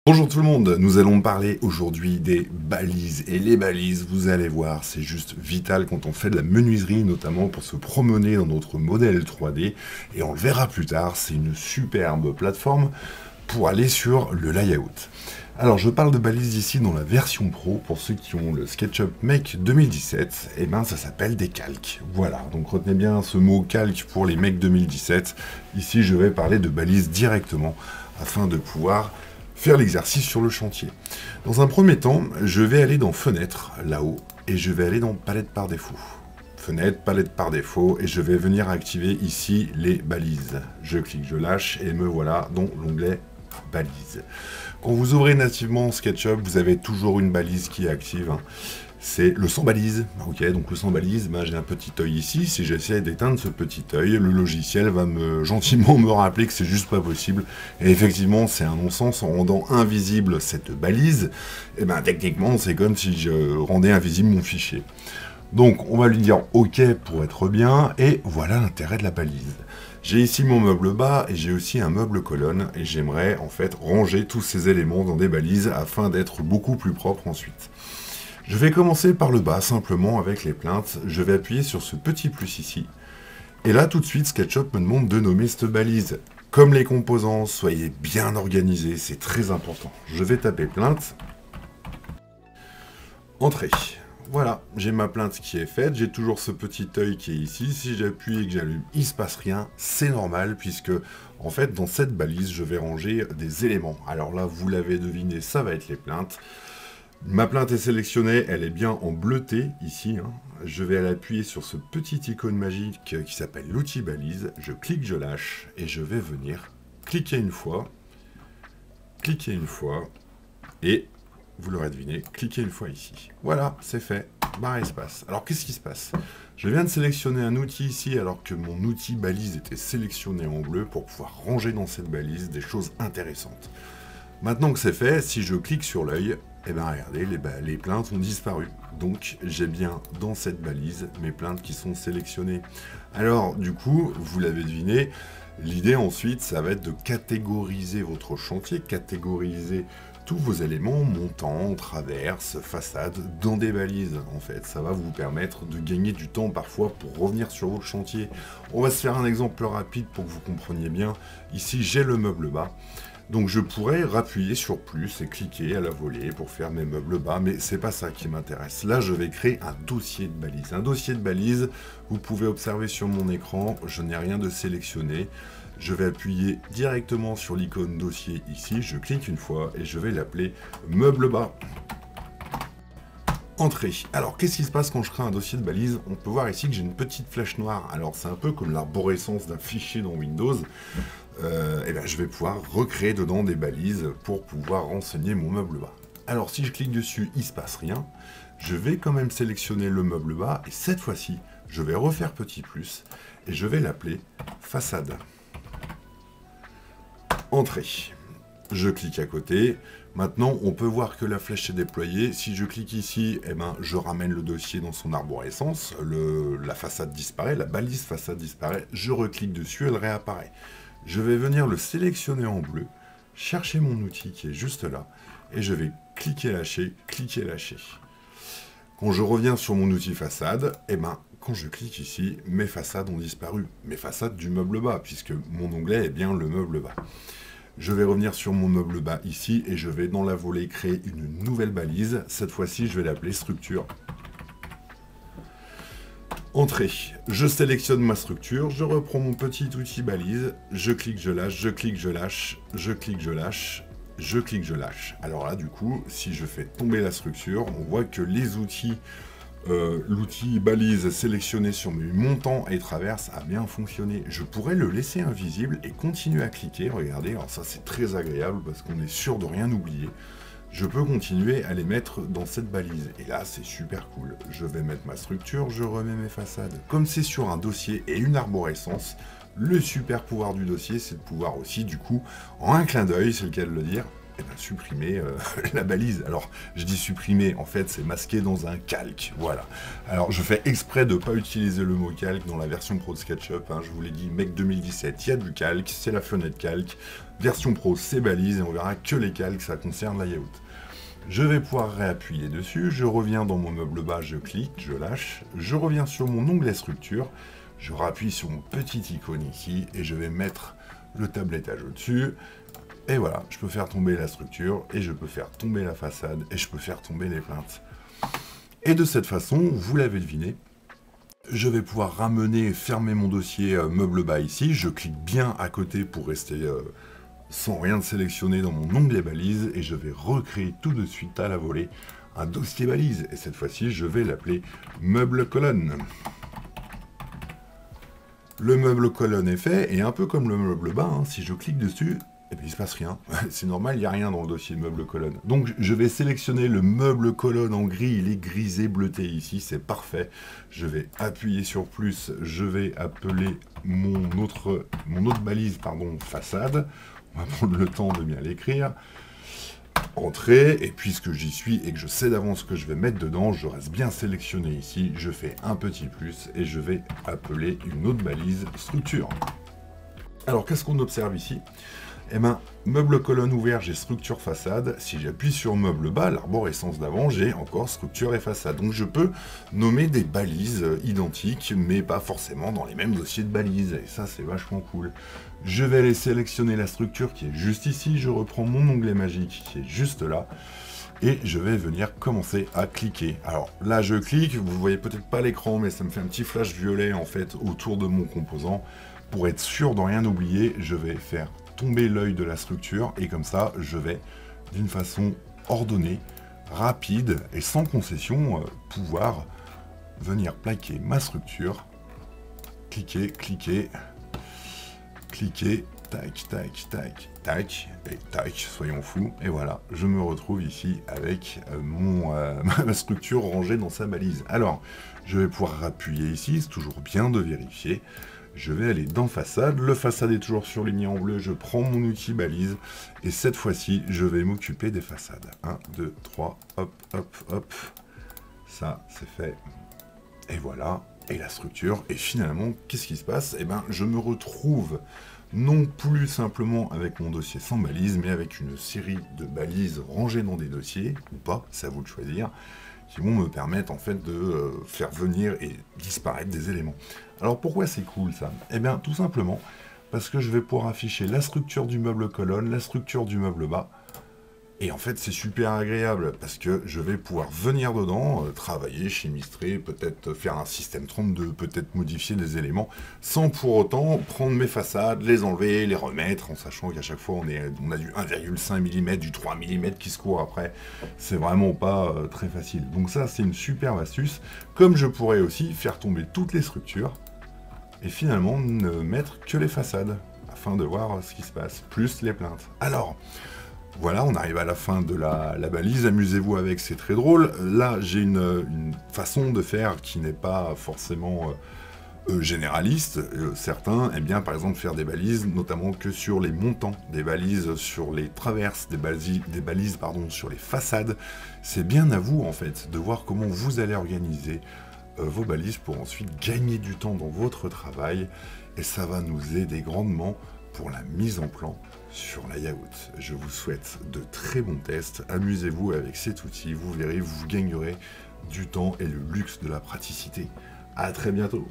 Bonjour tout le monde, nous allons parler aujourd'hui des balises. Et les balises, vous allez voir, c'est juste vital quand on fait de la menuiserie, notamment pour se promener dans notre modèle 3D. Et on le verra plus tard, c'est une superbe plateforme pour aller sur le layout. Alors je parle de balises ici dans la version pro, pour ceux qui ont le SketchUp Make 2017, et ben ça s'appelle des calques. Voilà, donc retenez bien ce mot calque pour les Make 2017. Ici je vais parler de balises directement, afin de pouvoir faire l'exercice sur le chantier. Dans un premier temps, je vais aller dans Fenêtre, là-haut, et je vais aller dans Palette par défaut. Fenêtre, palette par défaut, et je vais venir activer ici les balises. Je clique, je lâche, et me voilà dans l'onglet balises. Quand vous ouvrez nativement SketchUp, vous avez toujours une balise qui est active. C'est le sans balise. Ok, donc le sans balise, ben, j'ai un petit œil ici. Si j'essaie d'éteindre ce petit œil, le logiciel va gentiment me rappeler que c'est juste pas possible. Et effectivement, c'est un non-sens. En rendant invisible cette balise, et ben techniquement, c'est comme si je rendais invisible mon fichier. Donc, on va lui dire OK pour être bien, et voilà l'intérêt de la balise. J'ai ici mon meuble bas, et j'ai aussi un meuble colonne, et j'aimerais en fait ranger tous ces éléments dans des balises afin d'être beaucoup plus propre ensuite. Je vais commencer par le bas, simplement avec les plaintes. Je vais appuyer sur ce petit plus ici. Et là, tout de suite, SketchUp me demande de nommer cette balise. Comme les composants, soyez bien organisés, c'est très important. Je vais taper plainte. Entrée. Voilà, j'ai ma plainte qui est faite. J'ai toujours ce petit œil qui est ici. Si j'appuie et que j'allume, il ne se passe rien. C'est normal, puisque, en fait, dans cette balise, je vais ranger des éléments. Alors là, vous l'avez deviné, ça va être les plaintes. Ma plainte est sélectionnée, elle est bien en bleuté, ici. Je vais aller appuyer sur ce petit icône magique qui s'appelle l'outil balise. Je clique, je lâche, et je vais venir cliquer une fois, et, vous l'aurez deviné, cliquer une fois ici. Voilà, c'est fait, barre espace. Alors, qu'est-ce qui se passe? Je viens de sélectionner un outil ici, alors que mon outil balise était sélectionné en bleu, pour pouvoir ranger dans cette balise des choses intéressantes. Maintenant que c'est fait, si je clique sur l'œil, et bien regardez, les plaintes ont disparu. Donc j'ai bien dans cette balise mes plaintes qui sont sélectionnées. Alors du coup, vous l'avez deviné, l'idée ensuite, ça va être de catégoriser votre chantier, catégoriser tous vos éléments, montants, traverses, façades, dans des balises en fait. Ça va vous permettre de gagner du temps parfois pour revenir sur votre chantier. On va se faire un exemple rapide pour que vous compreniez bien. Ici, j'ai le meuble bas. Donc je pourrais rappuyer sur plus et cliquer à la volée pour faire mes meubles bas, mais c'est pas ça qui m'intéresse. Là, je vais créer un dossier de balise. Un dossier de balise, vous pouvez observer sur mon écran, je n'ai rien de sélectionné. Je vais appuyer directement sur l'icône dossier ici, je clique une fois et je vais l'appeler meuble bas. Entrée. Alors, qu'est-ce qui se passe quand je crée un dossier de balise? On peut voir ici que j'ai une petite flèche noire. Alors, c'est un peu comme l'arborescence d'un fichier dans Windows. Et bien, je vais pouvoir recréer dedans des balises pour pouvoir renseigner mon meuble bas. Alors, si je clique dessus, il ne se passe rien. Je vais quand même sélectionner le meuble bas. Et cette fois-ci, je vais refaire petit plus. Et je vais l'appeler façade. Entrée. Je clique à côté. Maintenant, on peut voir que la flèche est déployée. Si je clique ici, eh ben, je ramène le dossier dans son arborescence. La façade disparaît, la balise façade disparaît. Je reclique dessus, elle réapparaît. Je vais venir le sélectionner en bleu, chercher mon outil qui est juste là, et je vais cliquer lâcher, cliquer lâcher. Quand je reviens sur mon outil façade, eh ben, quand je clique ici, mes façades ont disparu. Mes façades du meuble bas, puisque mon onglet est bien le meuble bas. Je vais revenir sur mon meuble bas ici, et je vais dans la volée créer une nouvelle balise. Cette fois-ci, je vais l'appeler structure. Entrée, je sélectionne ma structure, je reprends mon petit outil balise, je clique, je lâche, je clique, je lâche, je clique, je lâche, je clique, je lâche. Alors là, du coup, si je fais tomber la structure, on voit que les outils, l'outil balise sélectionné sur mes montants et traverses a bien fonctionné. Je pourrais le laisser invisible et continuer à cliquer, regardez, alors ça c'est très agréable parce qu'on est sûr de rien oublier. Je peux continuer à les mettre dans cette balise. Et là, c'est super cool. Je vais mettre ma structure, je remets mes façades. Comme c'est sur un dossier et une arborescence, le super pouvoir du dossier, c'est de pouvoir aussi, du coup, en un clin d'œil, c'est le cas de le dire, eh ben, supprimer la balise. Alors, je dis supprimer, en fait, c'est masqué dans un calque, voilà. Alors, je fais exprès de ne pas utiliser le mot calque dans la version pro de SketchUp, hein. Je vous l'ai dit, mec 2017, il y a du calque, c'est la fenêtre calque. Version pro, c'est balise, et on verra que les calques, ça concerne la layout. Je vais pouvoir réappuyer dessus, je reviens dans mon meuble bas, je clique, je lâche, je reviens sur mon onglet structure, je rappuie sur mon petit icône ici, et je vais mettre le tablettage au-dessus, et voilà, je peux faire tomber la structure, et je peux faire tomber la façade, et je peux faire tomber les plinthes. Et de cette façon, vous l'avez deviné, je vais pouvoir ramener et fermer mon dossier meuble bas ici, je clique bien à côté pour rester sans rien de sélectionner dans mon onglet balise, et je vais recréer tout de suite à la volée un dossier balise, et cette fois-ci, je vais l'appeler meuble colonne. Le meuble colonne est fait, et un peu comme le meuble bas, hein, si je clique dessus, eh bien, il ne se passe rien. C'est normal, il n'y a rien dans le dossier meuble colonne. Donc, je vais sélectionner le meuble colonne en gris, il est grisé bleuté ici, c'est parfait. Je vais appuyer sur plus, je vais appeler mon autre balise, pardon, façade. On va prendre le temps de bien l'écrire. Entrée, et puisque j'y suis et que je sais d'avance ce que je vais mettre dedans, je reste bien sélectionné ici, je fais un petit plus et je vais appeler une autre balise structure. Alors qu'est-ce qu'on observe ici? Eh bien, meuble colonne ouvert, j'ai structure façade. Si j'appuie sur meuble bas, l'arborescence d'avant, j'ai encore structure et façade. Donc je peux nommer des balises identiques, mais pas forcément dans les mêmes dossiers de balises. Et ça, c'est vachement cool. Je vais aller sélectionner la structure qui est juste ici. Je reprends mon onglet magique qui est juste là. Et je vais venir commencer à cliquer. Alors là, je clique. Vous voyez peut-être pas l'écran, mais ça me fait un petit flash violet en fait autour de mon composant. Pour être sûr de rien oublier, je vais faire tomber l'œil de la structure, et comme ça, je vais, d'une façon ordonnée, rapide et sans concession, pouvoir venir plaquer ma structure, cliquer, cliquer, cliquer, tac, tac, tac, tac, et tac, soyons fous, et voilà, je me retrouve ici avec ma structure rangée dans sa balise. Alors, je vais pouvoir appuyer ici, c'est toujours bien de vérifier. Je vais aller dans façade, le façade est toujours surligné en bleu, je prends mon outil balise, et cette fois-ci, je vais m'occuper des façades. 1, 2, 3, hop, hop, hop, ça, c'est fait, et voilà, et la structure, et finalement, qu'est-ce qui se passe? Eh bien, je me retrouve non plus simplement avec mon dossier sans balise, mais avec une série de balises rangées dans des dossiers, ou pas, c'est à vous de choisir, qui vont me permettre en fait de faire venir et disparaître des éléments. Alors pourquoi c'est cool ça? Eh bien tout simplement parce que je vais pouvoir afficher la structure du meuble colonne, la structure du meuble bas, et en fait c'est super agréable parce que je vais pouvoir venir dedans, travailler, chimistrer, peut-être faire un système 32, peut-être modifier des éléments, sans pour autant prendre mes façades, les enlever, les remettre, en sachant qu'à chaque fois on a du 1,5 mm, du 3 mm qui se court après. C'est vraiment pas très facile. Donc ça c'est une superbe astuce, comme je pourrais aussi faire tomber toutes les structures, et finalement ne mettre que les façades, afin de voir ce qui se passe, plus les plinthes. Alors, voilà, on arrive à la fin de la balise, amusez-vous avec, c'est très drôle. Là, j'ai une façon de faire qui n'est pas forcément généraliste. Certains aiment bien, par exemple, faire des balises, notamment que sur les montants, des balises sur les traverses, des balises pardon, sur les façades. C'est bien à vous, en fait, de voir comment vous allez organiser vos balises pour ensuite gagner du temps dans votre travail. Et ça va nous aider grandement pour la mise en plan sur la layout. Je vous souhaite de très bons tests, amusez-vous avec cet outil, vous verrez, vous gagnerez du temps et le luxe de la praticité. À très bientôt.